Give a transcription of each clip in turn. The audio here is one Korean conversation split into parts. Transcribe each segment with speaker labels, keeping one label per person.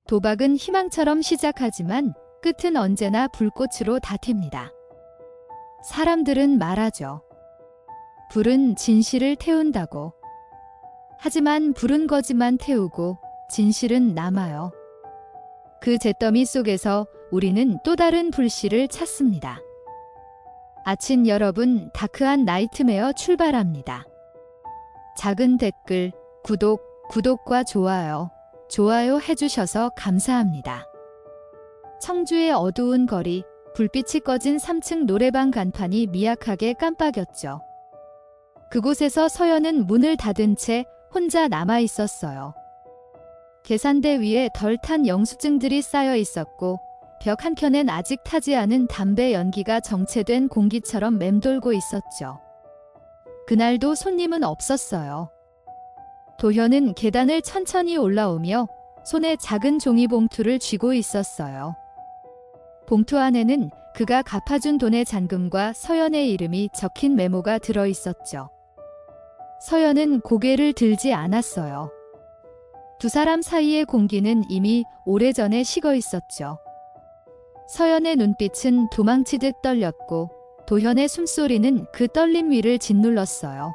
Speaker 1: 도박은 희망처럼 시작하지만 끝은 언제나 불꽃으로 다튑니다. 사람들은 말하죠. 불은 진실을 태운다고. 하지만 불은 거짓만 태우고 진실은 남아요. 그 잿더미 속에서 우리는 또 다른 불씨를 찾습니다. 아침 여러분, 다크한 나이트메어 출발합니다. 작은 댓글, 구독과 좋아요 해주셔서 감사합니다. 청주의 어두운 거리, 불빛이 꺼진 3층 노래방 간판이 미약하게 깜빡였죠. 그곳에서 서연은 문을 닫은 채 혼자 남아 있었어요. 계산대 위에 덜 탄 영수증들이 쌓여 있었고 벽 한켠엔 아직 타지 않은 담배 연기가 정체된 공기처럼 맴돌고 있었죠. 그날도 손님은 없었어요. 도현은 계단을 천천히 올라오며 손에 작은 종이봉투를 쥐고 있었어요. 봉투 안에는 그가 갚아준 돈의 잔금과 서연의 이름이 적힌 메모가 들어 있었죠. 서연은 고개를 들지 않았어요. 두 사람 사이의 공기는 이미 오래전에 식어 있었죠. 서연의 눈빛은 도망치듯 떨렸고 도현의 숨소리는 그 떨림 위를 짓눌렀어요.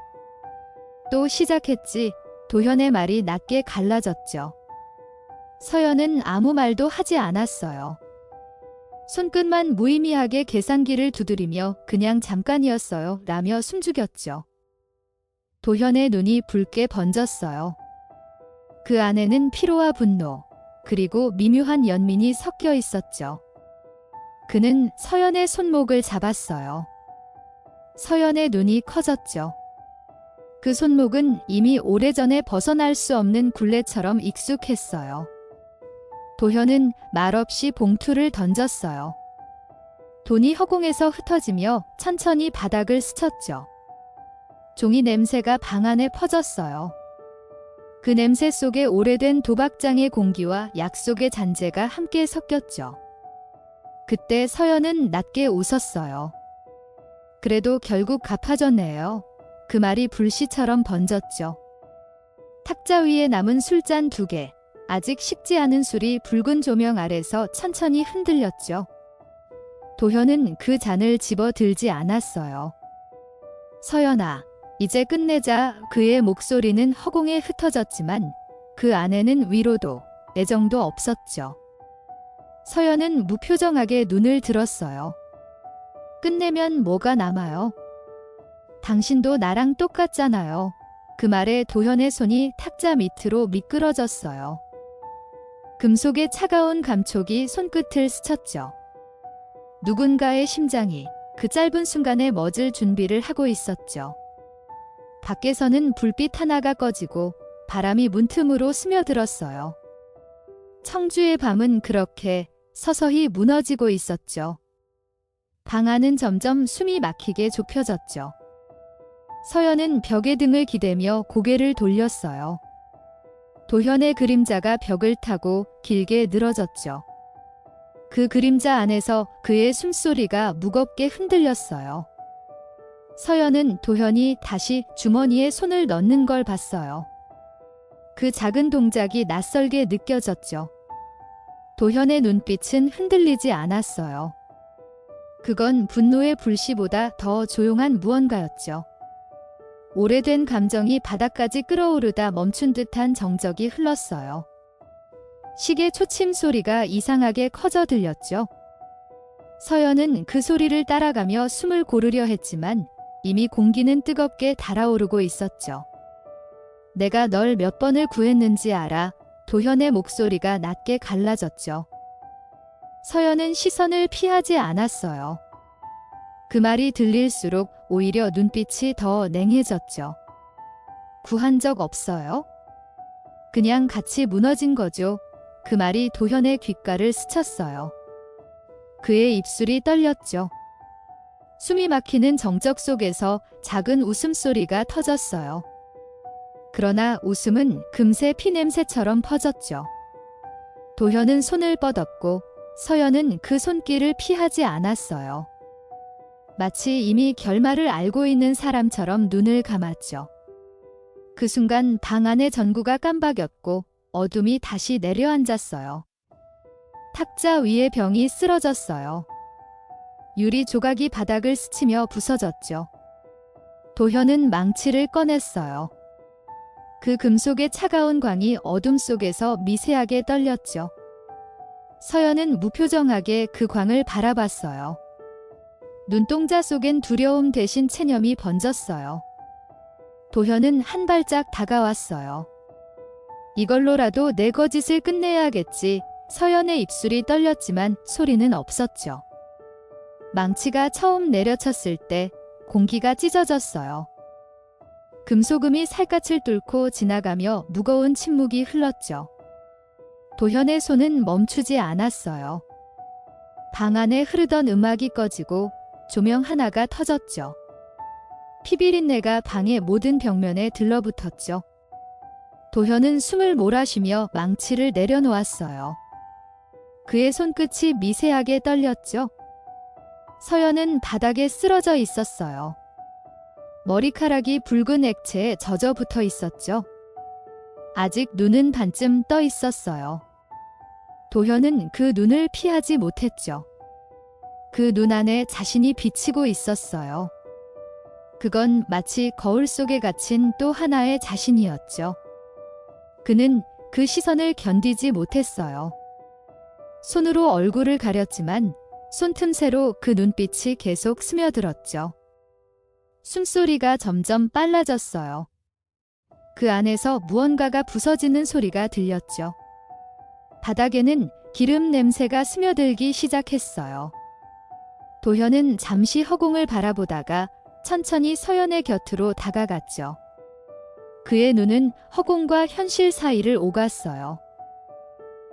Speaker 1: 또 시작했지. 도현의 말이 낮게 갈라졌죠. 서연은 아무 말도 하지 않았어요. 손끝만 무의미하게 계산기를 두드리며 그냥 잠깐이었어요 라며 숨죽였죠. 도현의 눈이 붉게 번졌어요. 그 안에는 피로와 분노, 그리고 미묘한 연민이 섞여 있었죠. 그는 서연의 손목을 잡았어요. 서연의 눈이 커졌죠. 그 손목은 이미 오래전에 벗어날 수 없는 굴레처럼 익숙했어요. 도현은 말없이 봉투를 던졌어요. 돈이 허공에서 흩어지며 천천히 바닥을 스쳤죠. 종이 냄새가 방 안에 퍼졌어요. 그 냄새 속에 오래된 도박장의 공기와 약속의 잔재가 함께 섞였죠. 그때 서연은 낮게 웃었어요. 그래도 결국 갚아줬네요. 그 말이 불씨처럼 번졌죠. 탁자 위에 남은 술잔 2개, 아직 식지 않은 술이 붉은 조명 아래서 천천히 흔들렸죠. 도현은 그 잔을 집어 들지 않았어요. 서연아, 이제 끝내자. 그의 목소리는 허공에 흩어졌지만 그 안에는 위로도 애정도 없었죠. 서연은 무표정하게 눈을 들었어요. 끝내면 뭐가 남아요? 당신도 나랑 똑같잖아요. 그 말에 도현의 손이 탁자 밑으로 미끄러졌어요. 금속의 차가운 감촉이 손끝을 스쳤죠. 누군가의 심장이 그 짧은 순간에 멎을 준비를 하고 있었죠. 밖에서는 불빛 하나가 꺼지고 바람이 문틈으로 스며들었어요. 청주의 밤은 그렇게 서서히 무너지고 있었죠. 방 안은 점점 숨이 막히게 좁혀졌죠. 서연은 벽에 등을 기대며 고개를 돌렸어요. 도현의 그림자가 벽을 타고 길게 늘어졌죠. 그 그림자 안에서 그의 숨소리가 무겁게 흔들렸어요. 서연은 도현이 다시 주머니에 손을 넣는 걸 봤어요. 그 작은 동작이 낯설게 느껴졌죠. 도현의 눈빛은 흔들리지 않았어요. 그건 분노의 불씨보다 더 조용한 무언가였죠. 오래된 감정이 바닥까지 끌어오르다 멈춘 듯한 정적이 흘렀어요. 시계 초침 소리가 이상하게 커져 들렸죠. 서연은 그 소리를 따라가며 숨을 고르려 했지만 이미 공기는 뜨겁게 달아오르고 있었죠. 내가 널 몇 번을 구했는지 알아. 도현의 목소리가 낮게 갈라졌죠. 서연은 시선을 피하지 않았어요. 그 말이 들릴수록 오히려 눈빛이 더 냉해졌죠. 구한 적 없어요? 그냥 같이 무너진 거죠. 그 말이 도현의 귓가를 스쳤어요. 그의 입술이 떨렸죠. 숨이 막히는 정적 속에서 작은 웃음소리가 터졌어요. 그러나 웃음은 금세 피냄새처럼 퍼졌죠. 도현은 손을 뻗었고 서연은 그 손길을 피하지 않았어요. 마치 이미 결말을 알고 있는 사람처럼 눈을 감았죠. 그 순간 방 안의 전구가 깜박였고 어둠이 다시 내려앉았어요. 탁자 위에 병이 쓰러졌어요. 유리 조각이 바닥을 스치며 부서졌죠. 도현은 망치를 꺼냈어요. 그 금속의 차가운 광이 어둠 속에서 미세하게 떨렸죠. 서연은 무표정하게 그 광을 바라봤어요. 눈동자 속엔 두려움 대신 체념이 번졌어요. 도현은 한 발짝 다가왔어요. 이걸로라도 내 거짓을 끝내야겠지. 서연의 입술이 떨렸지만 소리는 없었죠. 망치가 처음 내려쳤을 때 공기가 찢어졌어요. 금소금이 살갗을 뚫고 지나가며 무거운 침묵이 흘렀죠. 도현의 손은 멈추지 않았어요. 방 안에 흐르던 음악이 꺼지고 조명 하나가 터졌죠. 피비린내가 방의 모든 벽면에 들러붙었죠. 도현은 숨을 몰아쉬며 망치를 내려놓았어요. 그의 손끝이 미세하게 떨렸죠. 서연은 바닥에 쓰러져 있었어요. 머리카락이 붉은 액체에 젖어 붙어 있었죠. 아직 눈은 반쯤 떠 있었어요. 도현은 그 눈을 피하지 못했죠. 그 눈 안에 자신이 비치고 있었어요. 그건 마치 거울 속에 갇힌 또 하나의 자신이었죠. 그는 그 시선을 견디지 못했어요. 손으로 얼굴을 가렸지만 손틈새로 그 눈빛이 계속 스며들었죠. 숨소리가 점점 빨라졌어요. 그 안에서 무언가가 부서지는 소리가 들렸죠. 바닥에는 기름 냄새가 스며들기 시작했어요. 도현은 잠시 허공을 바라보다가 천천히 서연의 곁으로 다가갔죠. 그의 눈은 허공과 현실 사이를 오갔어요.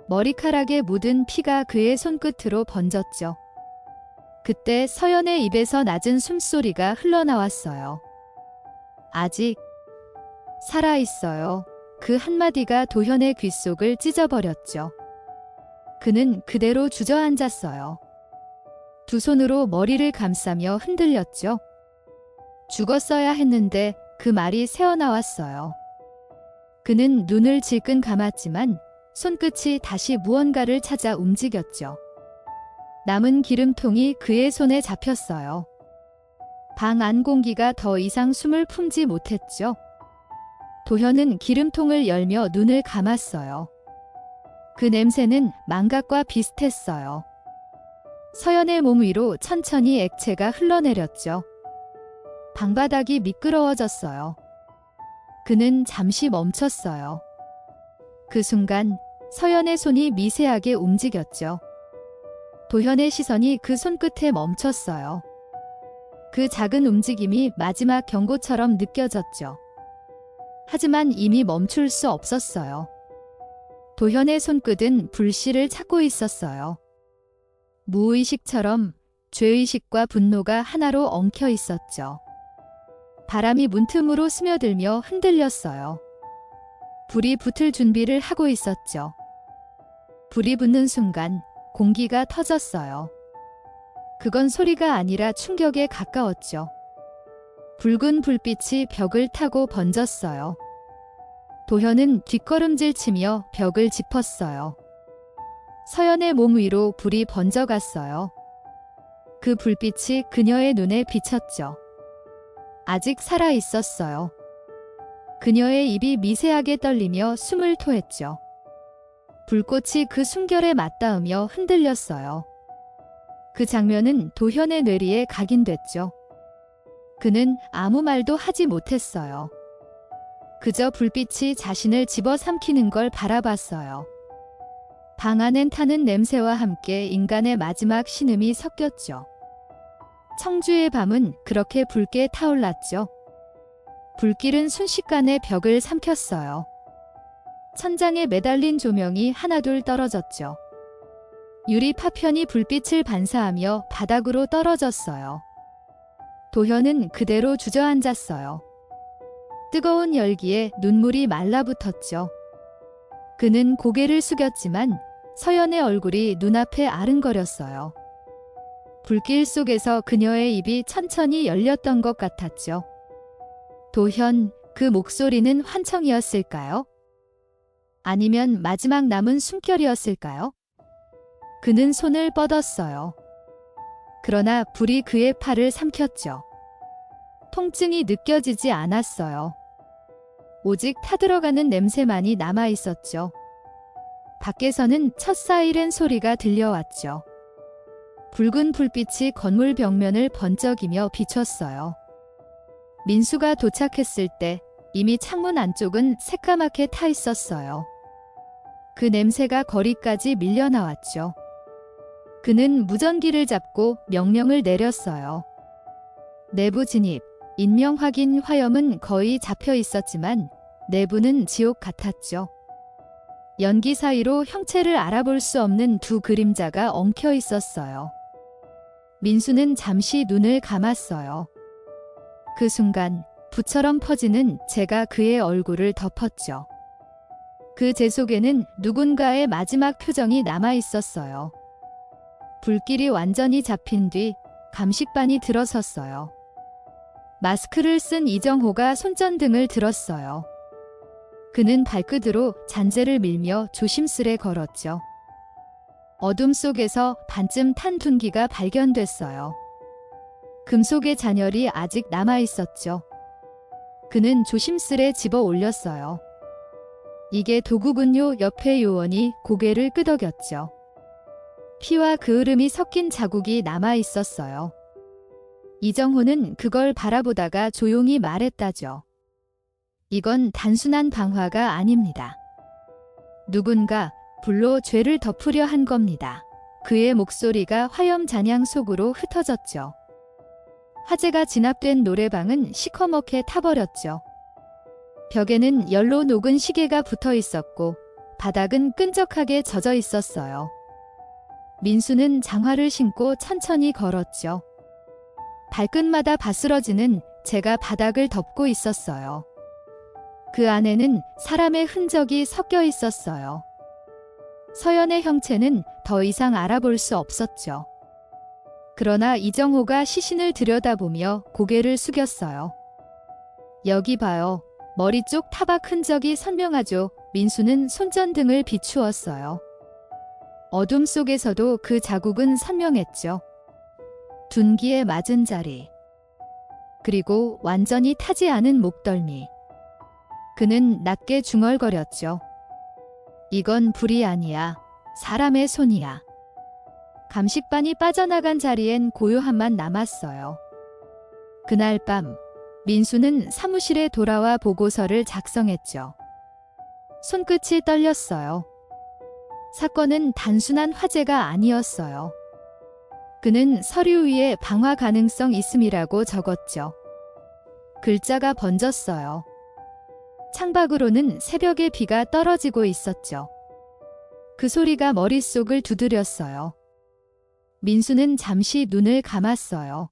Speaker 1: 머리카락에 묻은 피가 그의 손끝으로 번졌죠. 그때 서연의 입에서 낮은 숨소리가 흘러나왔어요. 아직 살아있어요. 그 한마디가 도현의 귓속을 찢어버렸죠. 그는 그대로 주저앉았어요. 두 손으로 머리를 감싸며 흔들렸죠. 죽었어야 했는데 그 말이 새어나왔어요. 그는 눈을 질끈 감았지만 손끝이 다시 무언가를 찾아 움직였죠. 남은 기름통이 그의 손에 잡혔어요. 방 안 공기가 더 이상 숨을 품지 못했죠. 도현은 기름통을 열며 눈을 감았어요. 그 냄새는 망각과 비슷했어요. 서연의 몸 위로 천천히 액체가 흘러내렸죠. 방바닥이 미끄러워졌어요. 그는 잠시 멈췄어요. 그 순간 서연의 손이 미세하게 움직였죠. 도현의 시선이 그 손끝에 멈췄어요. 그 작은 움직임이 마지막 경고처럼 느껴졌죠. 하지만 이미 멈출 수 없었어요. 도현의 손끝은 불씨를 찾고 있었어요. 무의식처럼 죄의식과 분노가 하나로 엉켜 있었죠. 바람이 문틈으로 스며들며 흔들렸어요. 불이 붙을 준비를 하고 있었죠. 불이 붙는 순간 공기가 터졌어요. 그건 소리가 아니라 충격에 가까웠죠. 붉은 불빛이 벽을 타고 번졌어요. 도현은 뒷걸음질 치며 벽을 짚었어요. 서연의 몸 위로 불이 번져갔어요. 그 불빛이 그녀의 눈에 비쳤죠. 아직 살아 있었어요. 그녀의 입이 미세하게 떨리며 숨을 토했죠. 불꽃이 그 숨결에 맞닿으며 흔들렸어요. 그 장면은 도현의 뇌리에 각인됐죠. 그는 아무 말도 하지 못했어요. 그저 불빛이 자신을 집어삼키는 걸 바라봤어요. 방 안엔 타는 냄새와 함께 인간의 마지막 신음이 섞였죠. 청주의 밤은 그렇게 붉게 타올랐죠. 불길은 순식간에 벽을 삼켰어요. 천장에 매달린 조명이 하나둘 떨어졌죠. 유리 파편이 불빛을 반사하며 바닥으로 떨어졌어요. 도현은 그대로 주저앉았어요. 뜨거운 열기에 눈물이 말라붙었죠. 그는 고개를 숙였지만 서연의 얼굴이 눈앞에 아른거렸어요. 불길 속에서 그녀의 입이 천천히 열렸던 것 같았죠. 도현, 그 목소리는 환청이었을까요? 아니면 마지막 남은 숨결이었을까요? 그는 손을 뻗었어요. 그러나 불이 그의 팔을 삼켰죠. 통증이 느껴지지 않았어요. 오직 타들어가는 냄새만이 남아 있었죠. 밖에서는 첫 사이렌 소리가 들려왔죠. 붉은 불빛이 건물 벽면을 번쩍이며 비췄어요. 민수가 도착했을 때 이미 창문 안쪽은 새까맣게 타 있었어요. 그 냄새가 거리까지 밀려나왔죠. 그는 무전기를 잡고 명령을 내렸어요. 내부 진입, 인명 확인. 화염은 거의 잡혀 있었지만 내부는 지옥 같았죠. 연기 사이로 형체를 알아볼 수 없는 두 그림자가 엉켜 있었어요. 민수는 잠시 눈을 감았어요. 그 순간 불처럼 퍼지는 재가 그의 얼굴을 덮었죠. 그 재 속에는 누군가의 마지막 표정이 남아 있었어요. 불길이 완전히 잡힌 뒤 감식반이 들어섰어요. 마스크를 쓴 이정호가 손전등을 들었어요. 그는 발끝으로 잔재를 밀며 조심스레 걸었죠. 어둠 속에서 반쯤 탄 둔기가 발견됐어요. 금속의 잔열이 아직 남아 있었죠. 그는 조심스레 집어 올렸어요. 이게 도구군요. 옆에 요원이 고개를 끄덕였죠. 피와 그을음이 섞인 자국이 남아 있었어요. 이정호는 그걸 바라보다가 조용히 말했다죠. 이건 단순한 방화가 아닙니다. 누군가 불로 죄를 덮으려 한 겁니다. 그의 목소리가 화염 잔향 속으로 흩어졌죠. 화재가 진압된 노래방은 시커멓게 타버렸죠. 벽에는 열로 녹은 시계가 붙어 있었고 바닥은 끈적하게 젖어 있었어요. 민수는 장화를 신고 천천히 걸었죠. 발끝마다 바스러지는 재가 바닥을 덮고 있었어요. 그 안에는 사람의 흔적이 섞여 있었어요. 서연의 형체는 더 이상 알아볼 수 없었죠. 그러나 이정호가 시신을 들여다보며 고개를 숙였어요. 여기 봐요. 머리 쪽 타박 흔적이 선명하죠. 민수는 손전등을 비추었어요. 어둠 속에서도 그 자국은 선명했죠. 둔기에 맞은 자리. 그리고 완전히 타지 않은 목덜미. 그는 낮게 중얼거렸죠. 이건 불이 아니야. 사람의 손이야. 감식반이 빠져나간 자리엔 고요함만 남았어요. 그날 밤 민수는 사무실에 돌아와 보고서를 작성했죠. 손끝이 떨렸어요. 사건은 단순한 화재가 아니었어요. 그는 서류 위에 방화 가능성 있음이라고 적었죠. 글자가 번졌어요. 창밖으로는 새벽의 비가 떨어지고 있었죠. 그 소리가 머릿속을 두드렸어요. 민수는 잠시 눈을 감았어요.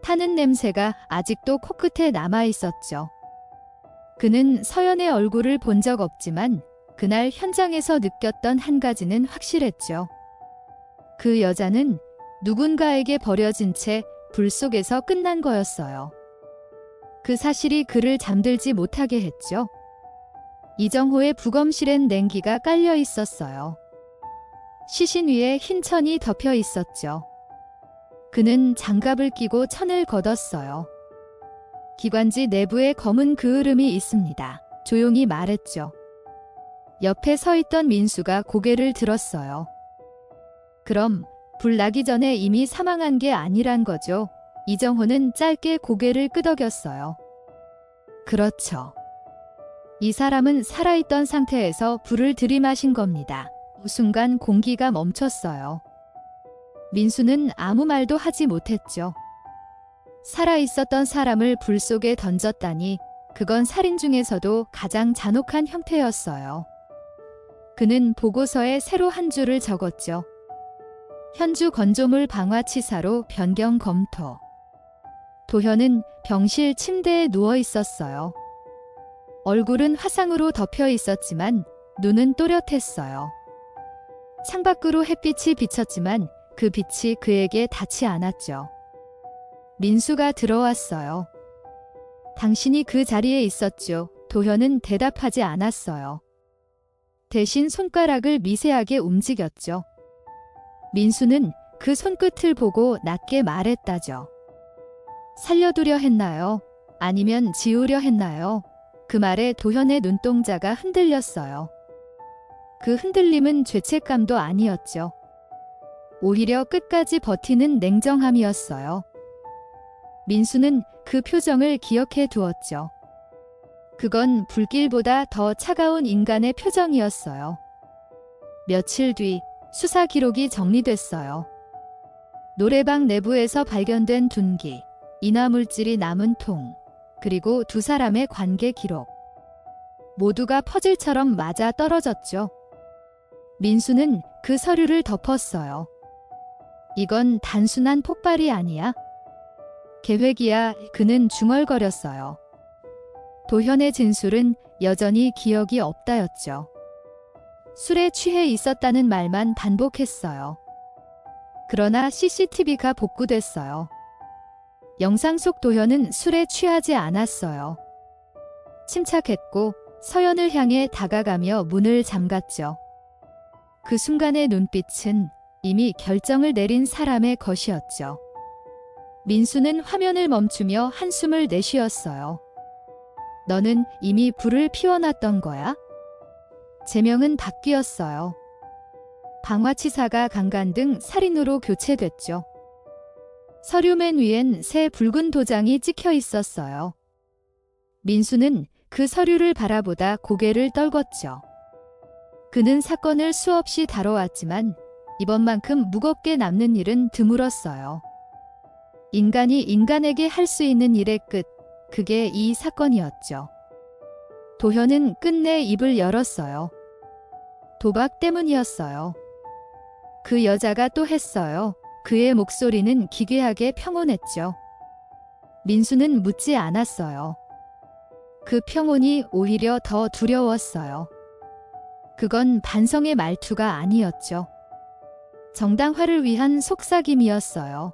Speaker 1: 타는 냄새가 아직도 코끝에 남아 있었죠. 그는 서연의 얼굴을 본 적 없지만 그날 현장에서 느꼈던 한 가지는 확실했죠. 그 여자는 누군가에게 버려진 채 불 속에서 끝난 거였어요. 그 사실이 그를 잠들지 못하게 했죠. 이정호의 부검실엔 냉기가 깔려 있었어요. 시신 위에 흰 천이 덮여 있었죠. 그는 장갑을 끼고 천을 걷었어요. 기관지 내부에 검은 그을음이 있습니다. 조용히 말했죠. 옆에 서 있던 민수가 고개를 들었어요. 그럼 불 나기 전에 이미 사망한 게 아니란 거죠. 이정호는 짧게 고개를 끄덕였어요. 그렇죠. 이 사람은 살아있던 상태에서 불을 들이마신 겁니다. 순간 공기가 멈췄어요. 민수는 아무 말도 하지 못했죠. 살아있었던 사람을 불 속에 던졌다니 그건 살인 중에서도 가장 잔혹한 형태였어요. 그는 보고서에 새로 한 줄을 적었죠. 현주 건조물 방화치사로 변경 검토. 도현은 병실 침대에 누워 있었어요. 얼굴은 화상으로 덮여 있었지만 눈은 또렷했어요. 창밖으로 햇빛이 비쳤지만 그 빛이 그에게 닿지 않았죠. 민수가 들어왔어요. 당신이 그 자리에 있었죠. 도현은 대답하지 않았어요. 대신 손가락을 미세하게 움직였죠. 민수는 그 손끝을 보고 낮게 말했다죠. 살려두려 했나요? 아니면 지우려 했나요? 그 말에 도현의 눈동자가 흔들렸어요. 그 흔들림은 죄책감도 아니었죠. 오히려 끝까지 버티는 냉정함이었어요. 민수는 그 표정을 기억해 두었죠. 그건 불길보다 더 차가운 인간의 표정이었어요. 며칠 뒤 수사 기록이 정리됐어요. 노래방 내부에서 발견된 둔기, 인화물질이 남은 통, 그리고 두 사람의 관계 기록. 모두가 퍼즐처럼 맞아 떨어졌죠. 민수는 그 서류를 덮었어요. 이건 단순한 폭발이 아니야. 계획이야. 그는 중얼거렸어요. 도현의 진술은 여전히 기억이 없다였죠. 술에 취해 있었다는 말만 반복했어요. 그러나 CCTV가 복구됐어요. 영상 속 도현은 술에 취하지 않았어요. 침착했고 서연을 향해 다가가며 문을 잠갔죠. 그 순간의 눈빛은 이미 결정을 내린 사람의 것이었죠. 민수는 화면을 멈추며 한숨을 내쉬었어요. 너는 이미 불을 피워놨던 거야? 제명은 바뀌었어요. 방화치사가 강간 등 살인으로 교체됐죠. 서류 맨 위엔 새 붉은 도장이 찍혀 있었어요. 민수는 그 서류를 바라보다 고개를 떨궜죠. 그는 사건을 수없이 다뤄왔지만 이번만큼 무겁게 남는 일은 드물었어요. 인간이 인간에게 할 수 있는 일의 끝, 그게 이 사건이었죠. 도현은 끝내 입을 열었어요. 도박 때문이었어요. 그 여자가 또 했어요. 그의 목소리는 기괴하게 평온했죠. 민수는 묻지 않았어요. 그 평온이 오히려 더 두려웠어요. 그건 반성의 말투가 아니었죠. 정당화를 위한 속삭임이었어요.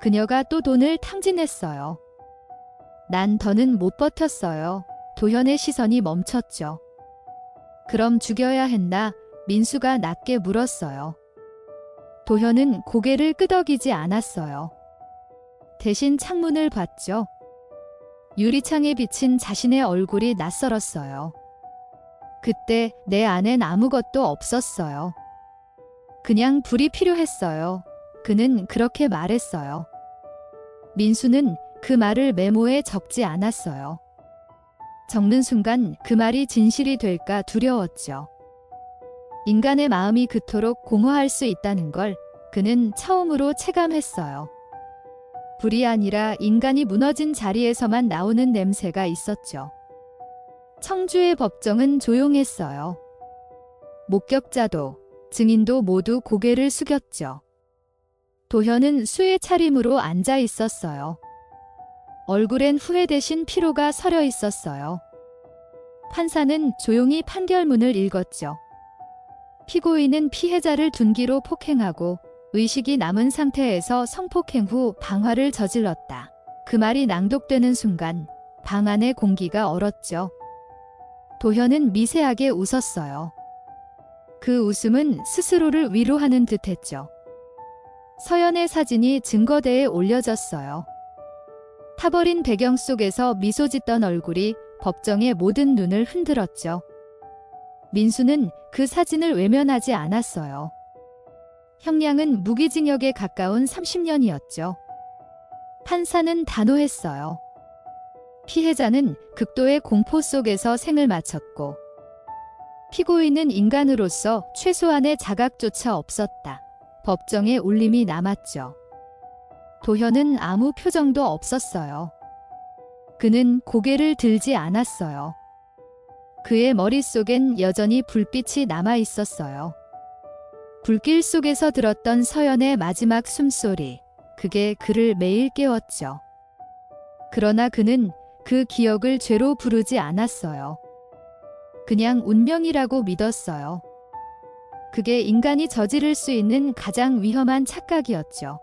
Speaker 1: 그녀가 또 돈을 탕진했어요. 난 더는 못 버텼어요. 도현의 시선이 멈췄죠. 그럼 죽여야 했나? 민수가 낮게 물었어요. 도현은 고개를 끄덕이지 않았어요. 대신 창문을 봤죠. 유리창에 비친 자신의 얼굴이 낯설었어요. 그때 내 안엔 아무것도 없었어요. 그냥 불이 필요했어요. 그는 그렇게 말했어요. 민수는 그 말을 메모에 적지 않았어요. 적는 순간 그 말이 진실이 될까 두려웠죠. 인간의 마음이 그토록 공허할 수 있다는 걸 그는 처음으로 체감했어요. 불이 아니라 인간이 무너진 자리에서만 나오는 냄새가 있었죠. 청주의 법정은 조용했어요. 목격자도 증인도 모두 고개를 숙였죠. 도현은 수의 차림으로 앉아 있었어요. 얼굴엔 후회 대신 피로가 서려 있었어요. 판사는 조용히 판결문을 읽었죠. 피고인은 피해자를 둔기로 폭행하고 의식이 남은 상태에서 성폭행 후 방화를 저질렀다. 그 말이 낭독되는 순간 방 안의 공기가 얼었죠. 도현은 미세하게 웃었어요. 그 웃음은 스스로를 위로하는 듯했죠. 서연의 사진이 증거대에 올려졌어요. 타버린 배경 속에서 미소 짓던 얼굴이 법정의 모든 눈을 흔들었죠. 민수는 그 사진을 외면하지 않았어요. 형량은 무기징역에 가까운 30년이었죠. 판사는 단호했어요. 피해자는 극도의 공포 속에서 생을 마쳤고 피고인은 인간으로서 최소한의 자각조차 없었다. 법정에 울림이 남았죠. 도현은 아무 표정도 없었어요. 그는 고개를 들지 않았어요. 그의 머릿속엔 여전히 불빛이 남아 있었어요. 불길 속에서 들었던 서연의 마지막 숨소리, 그게 그를 매일 깨웠죠. 그러나 그는 그 기억을 죄로 부르지 않았어요. 그냥 운명이라고 믿었어요. 그게 인간이 저지를 수 있는 가장 위험한 착각이었죠.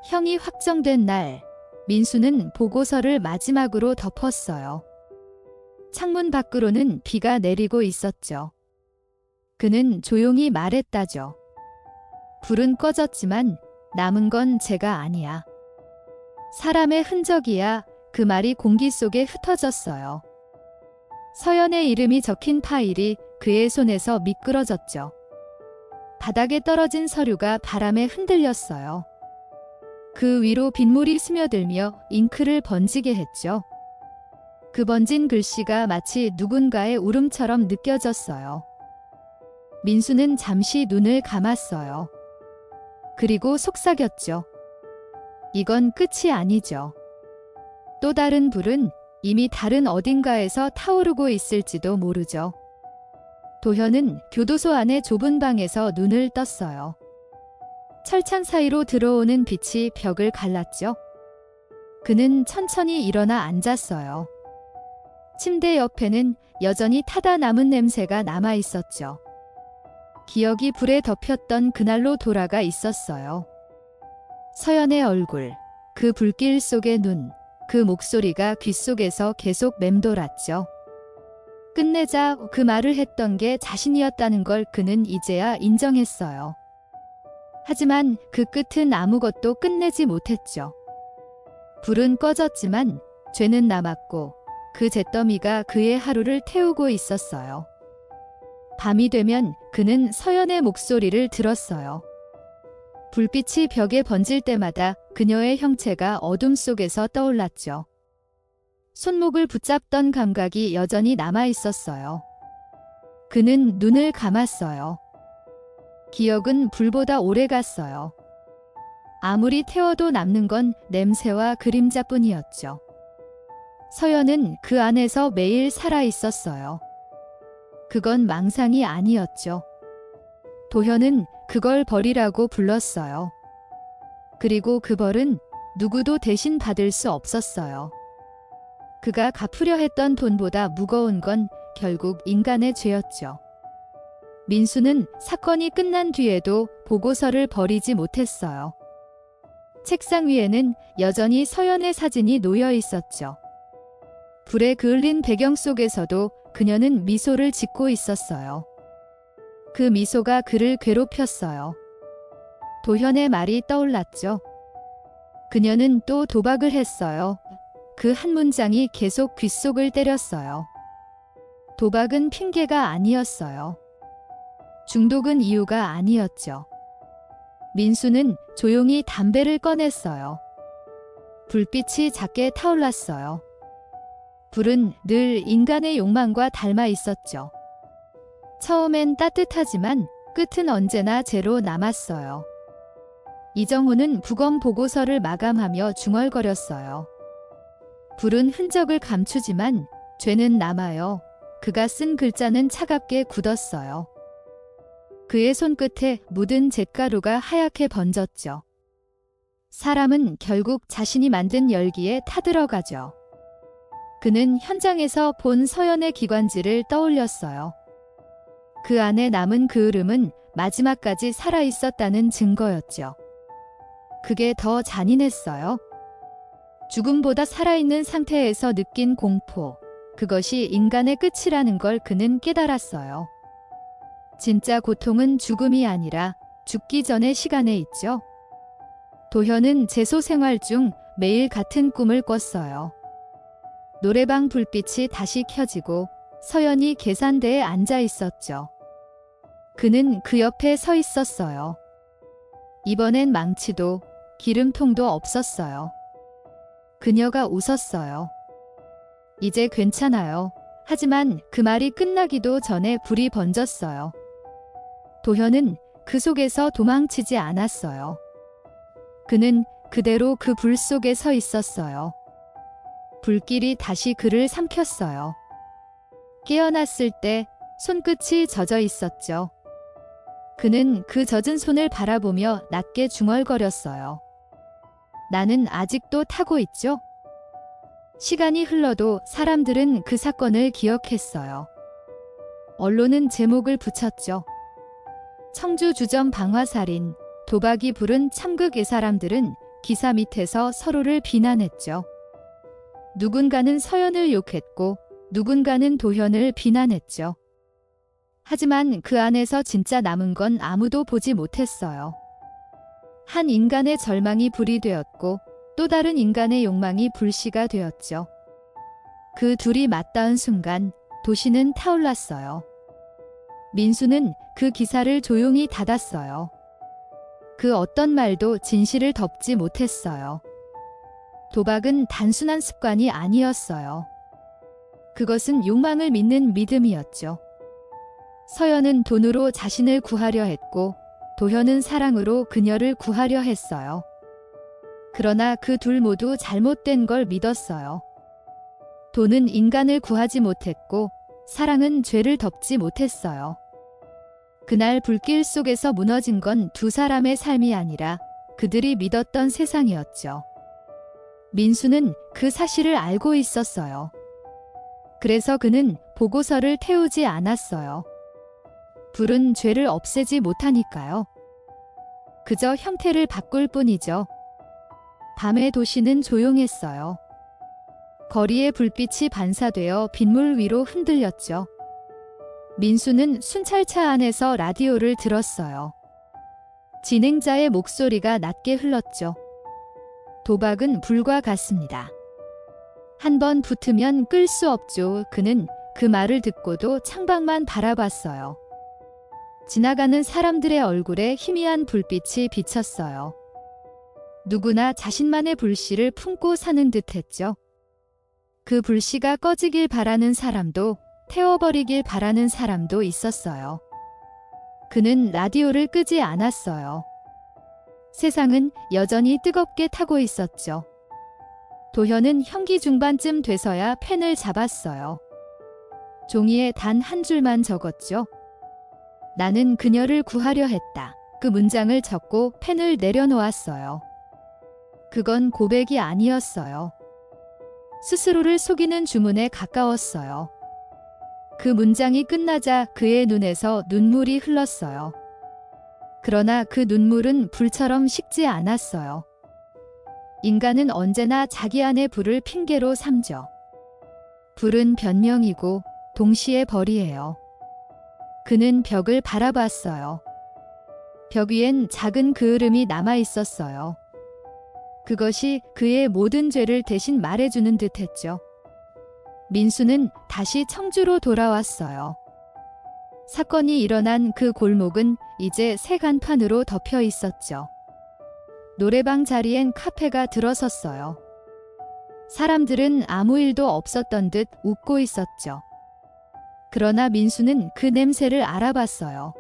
Speaker 1: 형이 확정된 날, 민수는 보고서를 마지막으로 덮었어요. 창문 밖으로는 비가 내리고 있었죠. 그는 조용히 말했다죠. 불은 꺼졌지만 남은 건 제가 아니야. 사람의 흔적이야. 그 말이 공기 속에 흩어졌어요. 서연의 이름이 적힌 파일이 그의 손에서 미끄러졌죠. 바닥에 떨어진 서류가 바람에 흔들렸어요. 그 위로 빗물이 스며들며 잉크를 번지게 했죠. 그 번진 글씨가 마치 누군가의 울음처럼 느껴졌어요. 민수는 잠시 눈을 감았어요. 그리고 속삭였죠. 이건 끝이 아니죠. 또 다른 불은 이미 다른 어딘가에서 타오르고 있을지도 모르죠. 도현은 교도소 안의 좁은 방에서 눈을 떴어요. 철창 사이로 들어오는 빛이 벽을 갈랐죠. 그는 천천히 일어나 앉았어요. 침대 옆에는 여전히 타다 남은 냄새가 남아 있었죠. 기억이 불에 덮였던 그날로 돌아가 있었어요. 서연의 얼굴, 그 불길 속의 눈, 그 목소리가 귓속에서 계속 맴돌았죠. 끝내자 그 말을 했던 게 자신이었다는 걸 그는 이제야 인정했어요. 하지만 그 끝은 아무것도 끝내지 못했죠. 불은 꺼졌지만 죄는 남았고 그 잿더미가 그의 하루를 태우고 있었어요. 밤이 되면 그는 서연의 목소리를 들었어요. 불빛이 벽에 번질 때마다 그녀의 형체가 어둠 속에서 떠올랐죠. 손목을 붙잡던 감각이 여전히 남아 있었어요. 그는 눈을 감았어요. 기억은 불보다 오래 갔어요. 아무리 태워도 남는 건 냄새와 그림자뿐이었죠. 서연은 그 안에서 매일 살아 있었어요. 그건 망상이 아니었죠. 도현은 그걸 벌이라고 불렀어요. 그리고 그 벌은 누구도 대신 받을 수 없었어요. 그가 갚으려 했던 돈보다 무거운 건 결국 인간의 죄였죠. 민수는 사건이 끝난 뒤에도 보고서를 버리지 못했어요. 책상 위에는 여전히 서연의 사진이 놓여 있었죠. 불에 그을린 배경 속에서도 그녀는 미소를 짓고 있었어요. 그 미소가 그를 괴롭혔어요. 도현의 말이 떠올랐죠. 그녀는 또 도박을 했어요. 그 한 문장이 계속 귓속을 때렸어요. 도박은 핑계가 아니었어요. 중독은 이유가 아니었죠. 민수는 조용히 담배를 꺼냈어요. 불빛이 작게 타올랐어요. 불은 늘 인간의 욕망과 닮아 있었죠. 처음엔 따뜻하지만 끝은 언제나 죄로 남았어요. 이정훈은 부검 보고서를 마감하며 중얼거렸어요. 불은 흔적을 감추지만 죄는 남아요. 그가 쓴 글자는 차갑게 굳었어요. 그의 손끝에 묻은 잿가루가 하얗게 번졌죠. 사람은 결국 자신이 만든 열기에 타들어가죠. 그는 현장에서 본 서연의 기관지를 떠올렸어요. 그 안에 남은 그 흐름은 마지막까지 살아있었다는 증거였죠. 그게 더 잔인했어요. 죽음보다 살아있는 상태에서 느낀 공포, 그것이 인간의 끝이라는 걸 그는 깨달았어요. 진짜 고통은 죽음이 아니라 죽기 전의 시간에 있죠. 도현은 재소 생활 중 매일 같은 꿈을 꿨어요. 노래방 불빛이 다시 켜지고 서연이 계산대에 앉아 있었죠. 그는 그 옆에 서 있었어요. 이번엔 망치도 기름통도 없었어요. 그녀가 웃었어요. 이제 괜찮아요. 하지만 그 말이 끝나기도 전에 불이 번졌어요. 도현은 그 속에서 도망치지 않았어요. 그는 그대로 그 불 속에 서 있었어요. 불길이 다시 그를 삼켰어요. 깨어났을 때 손끝이 젖어 있었죠. 그는 그 젖은 손을 바라보며 낮게 중얼거렸어요. 나는 아직도 타고 있죠? 시간이 흘러도 사람들은 그 사건을 기억했어요. 언론은 제목을 붙였죠. 청주 주점 방화살인, 도박이 부른 참극의 사람들은 기사 밑에서 서로를 비난했죠. 누군가는 서연을 욕했고 누군가는 도현을 비난했죠. 하지만 그 안에서 진짜 남은 건 아무도 보지 못했어요. 한 인간의 절망이 불이 되었고 또 다른 인간의 욕망이 불씨가 되었죠. 그 둘이 맞닿은 순간 도시는 타올랐어요. 민수는 그 기사를 조용히 닫았어요. 그 어떤 말도 진실을 덮지 못했어요. 도박은 단순한 습관이 아니었어요. 그것은 욕망을 믿는 믿음이었죠. 서연은 돈으로 자신을 구하려 했고 도현은 사랑으로 그녀를 구하려 했어요. 그러나 그 둘 모두 잘못된 걸 믿었어요. 돈은 인간을 구하지 못했고 사랑은 죄를 덮지 못했어요. 그날 불길 속에서 무너진 건 두 사람의 삶이 아니라 그들이 믿었던 세상이었죠. 민수는 그 사실을 알고 있었어요. 그래서 그는 보고서를 태우지 않았어요. 불은 죄를 없애지 못하니까요. 그저 형태를 바꿀 뿐이죠. 밤의 도시는 조용했어요. 거리의 불빛이 반사되어 빗물 위로 흔들렸죠. 민수는 순찰차 안에서 라디오를 들었어요. 진행자의 목소리가 낮게 흘렀죠. 도박은 불과 같습니다. 한 번 붙으면 끌 수 없죠. 그는 그 말을 듣고도 창밖만 바라봤어요. 지나가는 사람들의 얼굴에 희미한 불빛이 비쳤어요. 누구나 자신만의 불씨를 품고 사는 듯했죠. 그 불씨가 꺼지길 바라는 사람도 태워버리길 바라는 사람도 있었어요. 그는 라디오를 끄지 않았어요. 세상은 여전히 뜨겁게 타고 있었죠. 도현은 형기 중반쯤 돼서야 펜을 잡았어요. 종이에 단 한 줄만 적었죠. 나는 그녀를 구하려 했다. 그 문장을 적고 펜을 내려놓았어요. 그건 고백이 아니었어요. 스스로를 속이는 주문에 가까웠어요. 그 문장이 끝나자 그의 눈에서 눈물이 흘렀어요. 그러나 그 눈물은 불처럼 식지 않았어요. 인간은 언제나 자기 안의 불을 핑계로 삼죠. 불은 변명이고 동시에 벌이에요. 그는 벽을 바라봤어요. 벽 위엔 작은 그을음이 남아 있었어요. 그것이 그의 모든 죄를 대신 말해주는 듯했죠. 민수는 다시 청주로 돌아왔어요. 사건이 일어난 그 골목은 이제 새 간판으로 덮여 있었죠. 노래방 자리엔 카페가 들어섰어요. 사람들은 아무 일도 없었던 듯 웃고 있었죠. 그러나 민수는 그 냄새를 알아봤어요.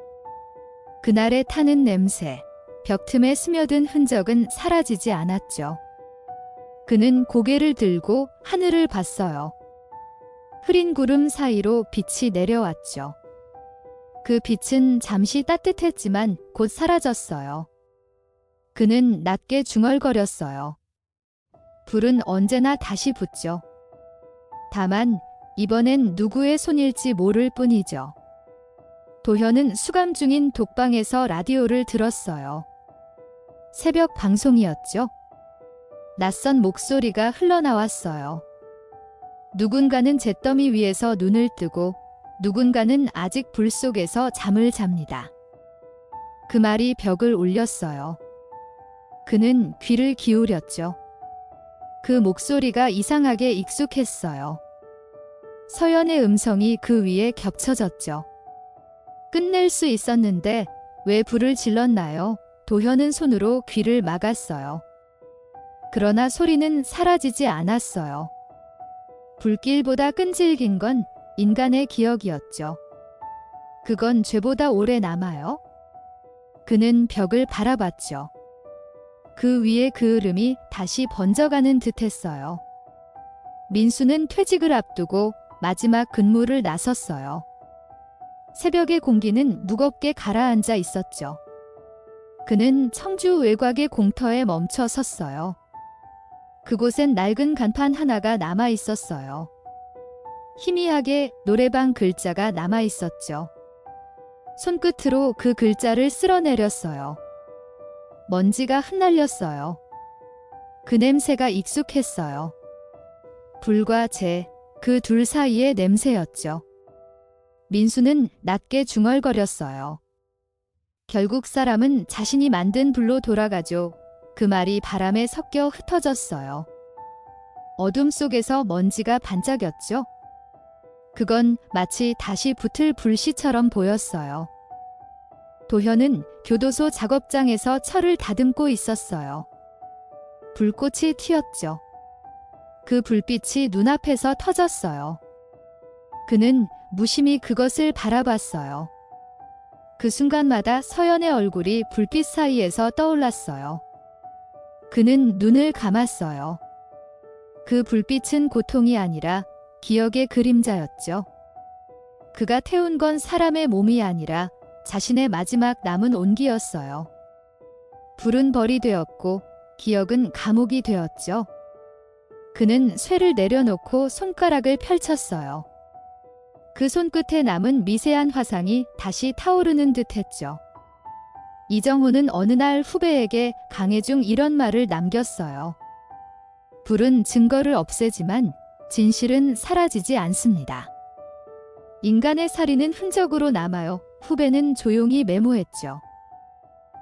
Speaker 1: 그날의 타는 냄새, 벽 틈에 스며든 흔적은 사라지지 않았죠. 그는 고개를 들고 하늘을 봤어요. 흐린 구름 사이로 빛이 내려왔죠. 그 빛은 잠시 따뜻했지만 곧 사라졌어요. 그는 낮게 중얼거렸어요. 불은 언제나 다시 붙죠. 다만 이번엔 누구의 손일지 모를 뿐이죠. 도현은 수감 중인 독방에서 라디오를 들었어요. 새벽 방송이었죠. 낯선 목소리가 흘러나왔어요. 누군가는 잿더미 위에서 눈을 뜨고 누군가는 아직 불 속에서 잠을 잡니다. 그 말이 벽을 울렸어요. 그는 귀를 기울였죠. 그 목소리가 이상하게 익숙했어요. 서연의 음성이 그 위에 겹쳐졌죠. 끝낼 수 있었는데 왜 불을 질렀나요? 도현은 손으로 귀를 막았어요. 그러나 소리는 사라지지 않았어요. 불길보다 끈질긴 건 인간의 기억이었죠. 그건 죄보다 오래 남아요. 그는 벽을 바라봤죠. 그 위에 그을음이 다시 번져가는 듯했어요. 민수는 퇴직을 앞두고 마지막 근무를 나섰어요. 새벽의 공기는 무겁게 가라앉아 있었죠. 그는 청주 외곽의 공터에 멈춰 섰어요. 그곳엔 낡은 간판 하나가 남아 있었어요. 희미하게 노래방 글자가 남아 있었죠. 손끝으로 그 글자를 쓸어내렸어요. 먼지가 흩날렸어요. 그 냄새가 익숙했어요. 불과 재, 그 둘 사이의 냄새였죠. 민수는 낮게 중얼거렸어요. 결국 사람은 자신이 만든 불로 돌아가죠. 그 말이 바람에 섞여 흩어졌어요. 어둠 속에서 먼지가 반짝였죠. 그건 마치 다시 붙을 불씨처럼 보였어요. 도현은 교도소 작업장에서 철을 다듬고 있었어요. 불꽃이 튀었죠. 그 불빛이 눈앞에서 터졌어요. 그는 무심히 그것을 바라봤어요. 그 순간마다 서연의 얼굴이 불빛 사이에서 떠올랐어요. 그는 눈을 감았어요. 그 불빛은 고통이 아니라 기억의 그림자였죠. 그가 태운 건 사람의 몸이 아니라 자신의 마지막 남은 온기였어요. 불은 벌이 되었고 기억은 감옥이 되었죠. 그는 쇠를 내려놓고 손가락을 펼쳤어요. 그 손끝에 남은 미세한 화상이 다시 타오르는 듯 했죠. 이정호는 어느 날 후배에게 강해중 이런 말을 남겼어요. 불은 증거를 없애지만 진실은 사라지지 않습니다. 인간의 살인은 흔적으로 남아요. 후배는 조용히 메모했죠.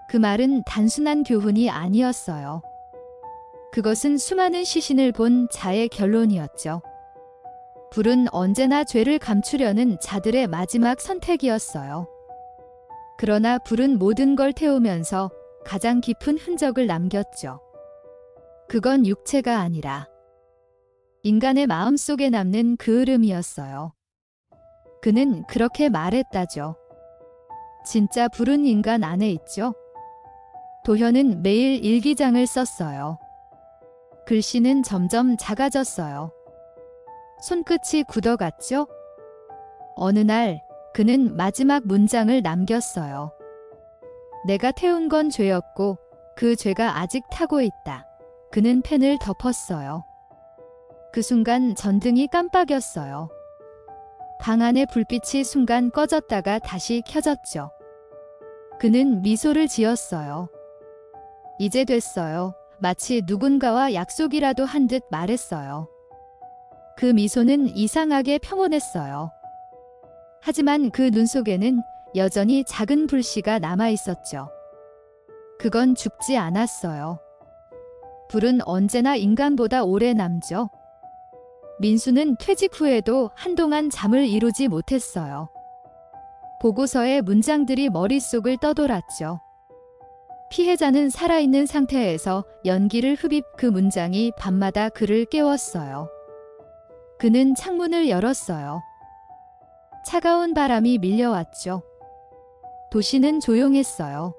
Speaker 1: 그 말은 단순한 교훈이 아니었어요. 그것은 수많은 시신을 본 자의 결론이었죠. 불은 언제나 죄를 감추려는 자들의 마지막 선택이었어요. 그러나 불은 모든 걸 태우면서 가장 깊은 흔적을 남겼죠. 그건 육체가 아니라 인간의 마음속에 남는 그 흐름이었어요. 그는 그렇게 말했다죠. 진짜 불은 인간 안에 있죠. 도현은 매일 일기장을 썼어요. 글씨는 점점 작아졌어요. 손끝이 굳어갔죠? 어느 날 그는 마지막 문장을 남겼어요. 내가 태운 건 죄였고 그 죄가 아직 타고 있다. 그는 펜을 덮었어요. 그 순간 전등이 깜빡였어요. 방 안의 불빛이 순간 꺼졌다가 다시 켜졌죠. 그는 미소를 지었어요. 이제 됐어요. 마치 누군가와 약속이라도 한 듯 말했어요. 그 미소는 이상하게 평온했어요. 하지만 그 눈 속에는 여전히 작은 불씨가 남아 있었죠. 그건 죽지 않았어요. 불은 언제나 인간보다 오래 남죠. 민수는 퇴직 후에도 한동안 잠을 이루지 못했어요. 보고서의 문장들이 머릿속을 떠돌았죠. 피해자는 살아있는 상태에서 연기를 흡입 그 문장이 밤마다 그를 깨웠어요. 그는 창문을 열었어요. 차가운 바람이 밀려왔죠. 도시는 조용했어요.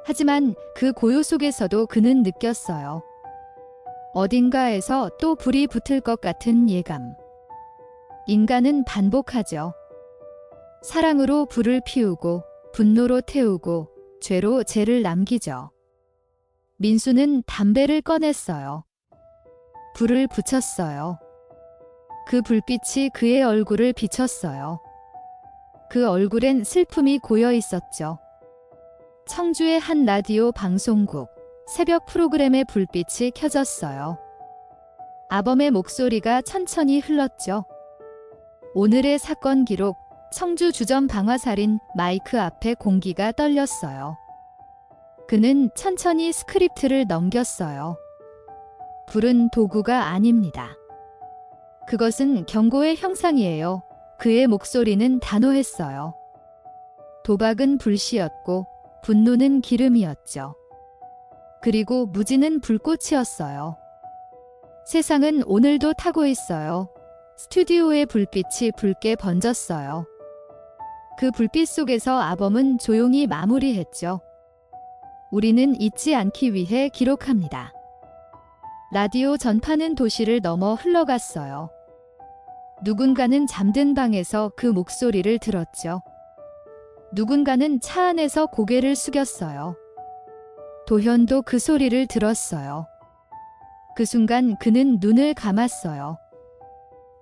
Speaker 1: 하지만 그 고요 속에서도 그는 느꼈어요. 어딘가에서 또 불이 붙을 것 같은 예감. 인간은 반복하죠. 사랑으로 불을 피우고 분노로 태우고 죄로 죄를 남기죠. 민수는 담배를 꺼냈어요. 불을 붙였어요. 그 불빛이 그의 얼굴을 비쳤어요. 그 얼굴엔 슬픔이 고여 있었죠. 청주의 한 라디오 방송국 새벽 프로그램의 불빛이 켜졌어요. 아범의 목소리가 천천히 흘렀죠. 오늘의 사건 기록, 청주 주점 방화살인. 마이크 앞에 공기가 떨렸어요. 그는 천천히 스크립트를 넘겼어요. 불은 도구가 아닙니다. 그것은 경고의 형상이에요. 그의 목소리는 단호했어요. 도박은 불씨였고 분노는 기름이었죠. 그리고 무지는 불꽃이었어요. 세상은 오늘도 타고 있어요. 스튜디오의 불빛이 붉게 번졌어요. 그 불빛 속에서 아범은 조용히 마무리했죠. 우리는 잊지 않기 위해 기록합니다. 라디오 전파는 도시를 넘어 흘러갔어요. 누군가는 잠든 방에서 그 목소리를 들었죠. 누군가는 차 안에서 고개를 숙였어요. 도현도 그 소리를 들었어요. 그 순간 그는 눈을 감았어요.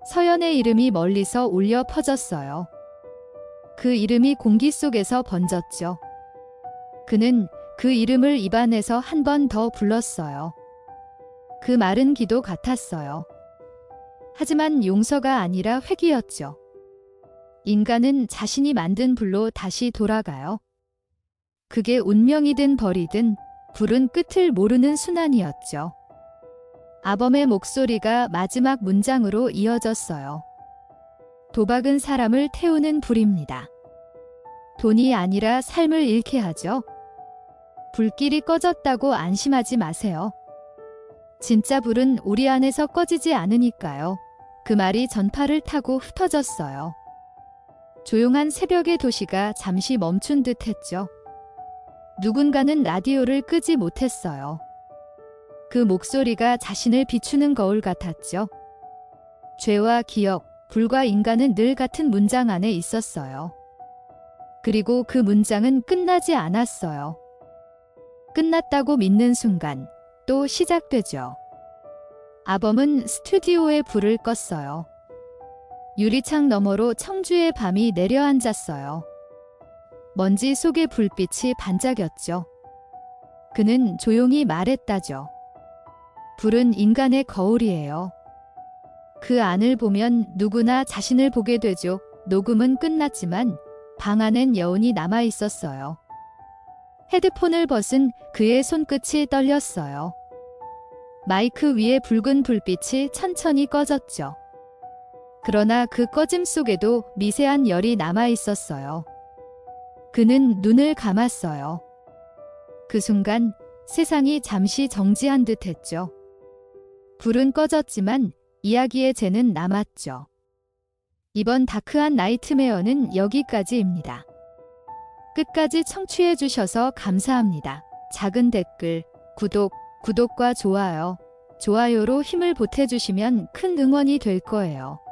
Speaker 1: 서연의 이름이 멀리서 울려 퍼졌어요. 그 이름이 공기 속에서 번졌죠. 그는 그 이름을 입안에서 한 번 더 불렀어요. 그 말은 기도 같았어요. 하지만 용서가 아니라 회귀였죠. 인간은 자신이 만든 불로 다시 돌아가요. 그게 운명이든 벌이든 불은 끝을 모르는 순환이었죠. 아범의 목소리가 마지막 문장으로 이어졌어요. 도박은 사람을 태우는 불입니다. 돈이 아니라 삶을 잃게 하죠. 불길이 꺼졌다고 안심하지 마세요. 진짜 불은 우리 안에서 꺼지지 않으니까요. 그 말이 전파를 타고 흩어졌어요. 조용한 새벽의 도시가 잠시 멈춘 듯 했죠. 누군가는 라디오를 끄지 못했어요. 그 목소리가 자신을 비추는 거울 같았죠. 죄와 기억, 불과 인간은 늘 같은 문장 안에 있었어요. 그리고 그 문장은 끝나지 않았어요. 끝났다고 믿는 순간 또 시작되죠. 아범은 스튜디오에 불을 껐어요. 유리창 너머로 청주의 밤이 내려앉았어요. 먼지 속의 불빛이 반짝였죠. 그는 조용히 말했다죠. 불은 인간의 거울이에요. 그 안을 보면 누구나 자신을 보게 되죠. 녹음은 끝났지만 방 안엔 여운이 남아 있었어요. 헤드폰을 벗은 그의 손끝이 떨렸어요. 마이크 위에 붉은 불빛이 천천히 꺼졌죠. 그러나 그 꺼짐 속에도 미세한 열이 남아 있었어요. 그는 눈을 감았어요. 그 순간 세상이 잠시 정지한 듯 했죠. 불은 꺼졌지만 이야기의 재는 남았죠. 이번 다크한 나이트메어는 여기까지입니다. 끝까지 청취해 주셔서 감사합니다. 작은 댓글, 구독과 좋아요로 힘을 보태주시면 큰 응원이 될 거예요.